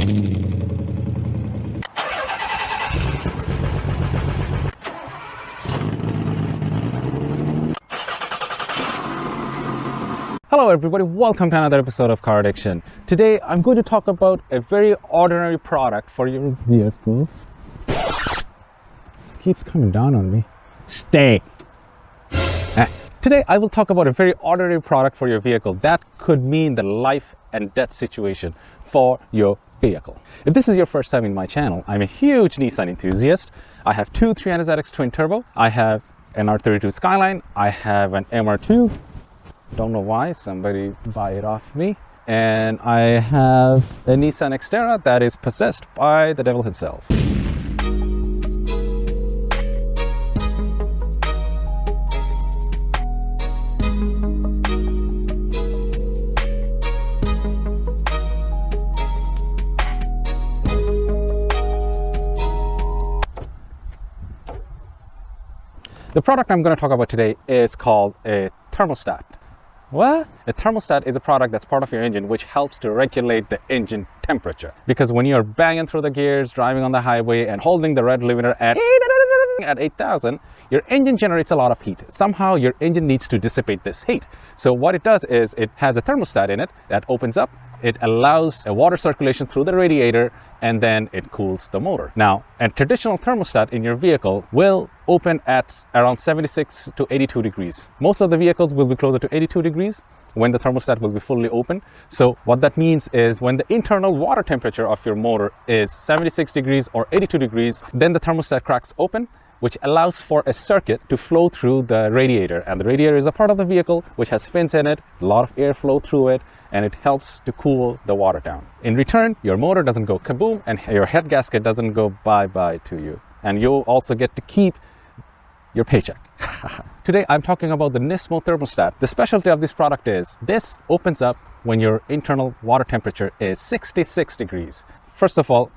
Hello everybody, welcome to another episode of Car Addiction. Today I'm going to talk about a very ordinary product for your vehicle. This keeps coming down on me. Stay. Today I will talk about a very ordinary product for your vehicle that could mean the life and death situation for your vehicle. If this is your first time in my channel, I'm a huge Nissan enthusiast. I have two 300ZX twin turbo. I have an R32 Skyline. I have an MR2. Don't know why, somebody buy it off me. And I have a Nissan Xterra that is possessed by the devil himself. The product I'm going to talk about today is called a thermostat. What? A thermostat is a product that's part of your engine which helps to regulate the engine temperature. Because when you're banging through the gears, driving on the highway and holding the red limiter at 8,000, your engine generates a lot of heat. Somehow your engine needs to dissipate this heat. So what it does is it has a thermostat in it that opens up. It allows a water circulation through the radiator and then it cools the motor. Now, a traditional thermostat in your vehicle will open at around 76 to 82 degrees. Most of the vehicles will be closer to 82 degrees when the thermostat will be fully open. So what that means is when the internal water temperature of your motor is 76 degrees or 82 degrees, then the thermostat cracks open, which allows for a circuit to flow through the radiator. And the radiator is a part of the vehicle which has fins in it, a lot of air flow through it, and it helps to cool the water down. In return, your motor doesn't go kaboom and your head gasket doesn't go bye-bye to you. And you'll also get to keep your paycheck. Today, I'm talking about the Nismo thermostat. The specialty of this product is this opens up when your internal water temperature is 66 degrees. First of all,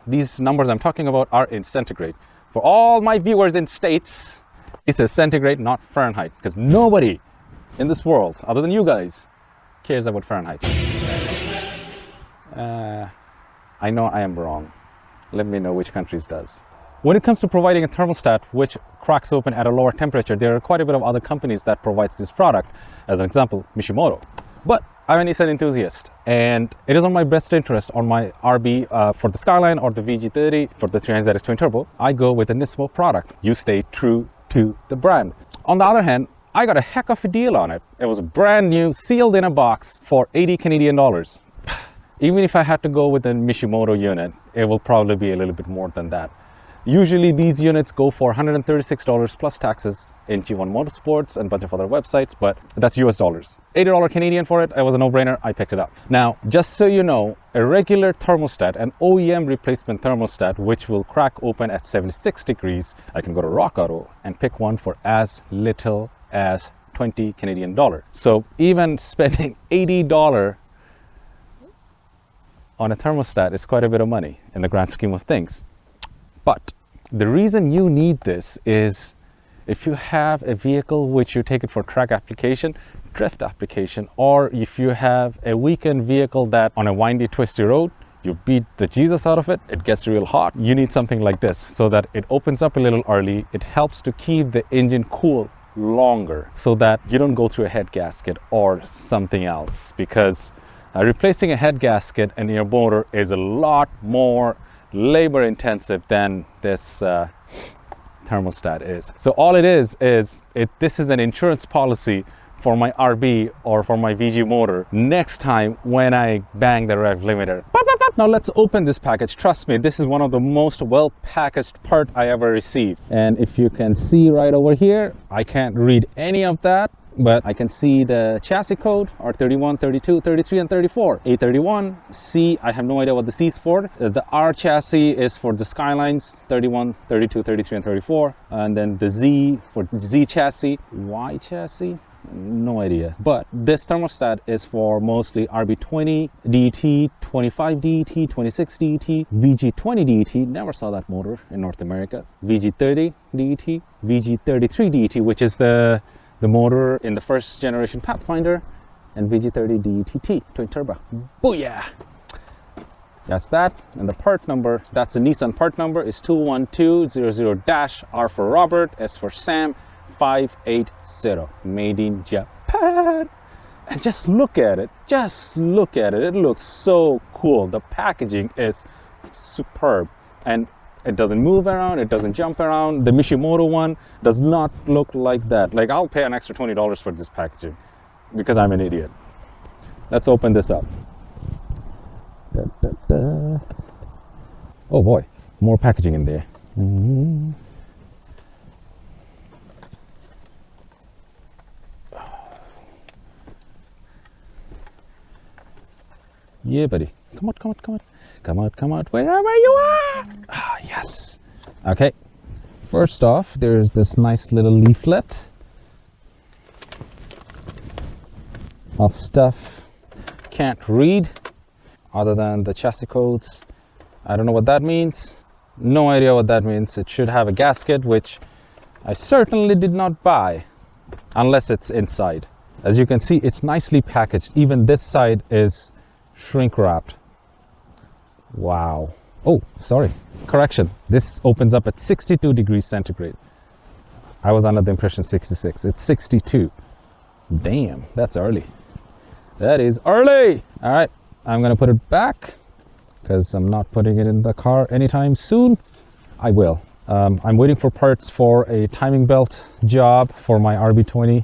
these numbers I'm talking about are in centigrade. For all my viewers in States, it's a centigrade, not Fahrenheit, because nobody in this world, other than you guys, cares about Fahrenheit. I know I am wrong. Let me know which countries does. When it comes to providing a thermostat which cracks open at a lower temperature, there are quite a bit of other companies that provides this product. As an example, Mishimoto. But I'm a Nissan enthusiast, and it is on my best interest on my RB for the Skyline or the VG30 for the 300ZX twin turbo. I go with a Nismo product. You stay true to the brand. On the other hand, I got a heck of a deal on it. It was brand new, sealed in a box for 80 Canadian dollars. Even if I had to go with a Mishimoto unit, it will probably be a little bit more than that. Usually these units go for $136 plus taxes in G1 Motorsports and a bunch of other websites, but that's US dollars. $80 Canadian for it, it was a no-brainer, I picked it up. Now, just so you know, a regular thermostat, an OEM replacement thermostat, which will crack open at 76 degrees, I can go to Rock Auto and pick one for as little as 20 Canadian dollar. So even spending $80 on a thermostat is quite a bit of money in the grand scheme of things. But the reason you need this is if you have a vehicle which you take it for track application, drift application, or if you have a weekend vehicle that on a windy, twisty road, you beat the Jesus out of it, it gets real hot, you need something like this so that it opens up a little early. It helps to keep the engine cool longer so that you don't go through a head gasket or something else, because replacing a head gasket in your motor is a lot more labor intensive than this thermostat is. So all it is this is an insurance policy for my RB or for my VG motor next time when I bang the rev limiter. Now let's open this package. Trust me, this is one of the most well packaged part I ever received. And if you can see right over here, I can't read any of that, but I can see the chassis code R31, 32, 33, and 34. A31, C, I have no idea what the C is for. The R chassis is for the Skylines, 31, 32, 33, and 34. And then the Z for Z chassis. Y chassis? No idea. But this thermostat is for mostly RB20 DT, 25 DT, 26 DT, VG20 DT, never saw that motor in North America, VG30 DT, VG33 DT, which is the motor in the first generation Pathfinder, and VG30 DTT twin turbo. Booyah! That's that. And the part number, that's the Nissan part number, is 21200-R for Robert, S for Sam, 580. Made in Japan. And just look at it. Just look at it. It looks so cool. The packaging is superb. And it doesn't move around. It doesn't jump around. The Mishimoto one does not look like that. Like, I'll pay an extra $20 for this packaging because I'm an idiot. Let's open this up. Da, da, da. Oh boy, more packaging in there. Yeah, buddy. Come on, come on, come on. Come on, come on. Wherever you are. Ah, yes. Okay. First off, there's this nice little leaflet of stuff. Can't read other than the chassis codes. I don't know what that means. No idea what that means. It should have a gasket, which I certainly did not buy unless it's inside. As you can see, it's nicely packaged. Even this side is shrink wrapped. Wow. Oh, sorry. Correction. This opens up at 62 degrees centigrade. I was under the impression 66. It's 62. Damn, that's early. That is early. All right. I'm going to put it back because I'm not putting it in the car anytime soon. I will. I'm waiting for parts for a timing belt job for my RB20.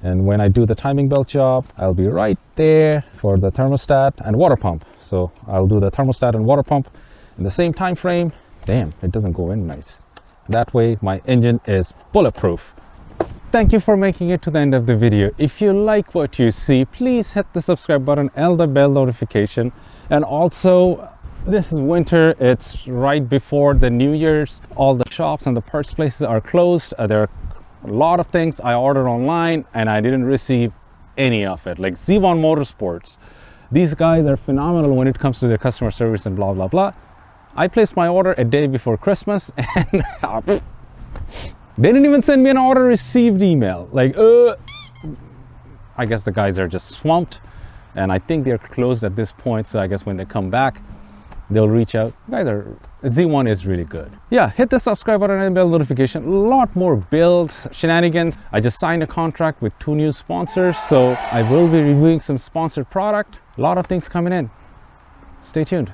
And when I do the timing belt job, I'll be right there for the thermostat and water pump. So I'll do the thermostat and water pump in the same time frame. Damn, it doesn't go in nice. That way my engine is bulletproof. Thank you for making it to the end of the video. If you like what you see, please hit the subscribe button and the bell notification. And also, this is winter. It's right before the New Year's. All the shops and the parts places are closed. There are a lot of things I ordered online and I didn't receive any of it. Like Zevon Motorsports. These guys are phenomenal when it comes to their customer service and blah, blah, blah. I placed my order a day before Christmas and they didn't even send me an order received email. Like, I guess the guys are just swamped and I think they're closed at this point. So I guess when they come back, they'll reach out. Z1 is really good. Yeah, hit the subscribe button and bell notification. A lot more build shenanigans. I just signed a contract with 2 new sponsors. So I will be reviewing some sponsored product. A lot of things coming in. Stay tuned.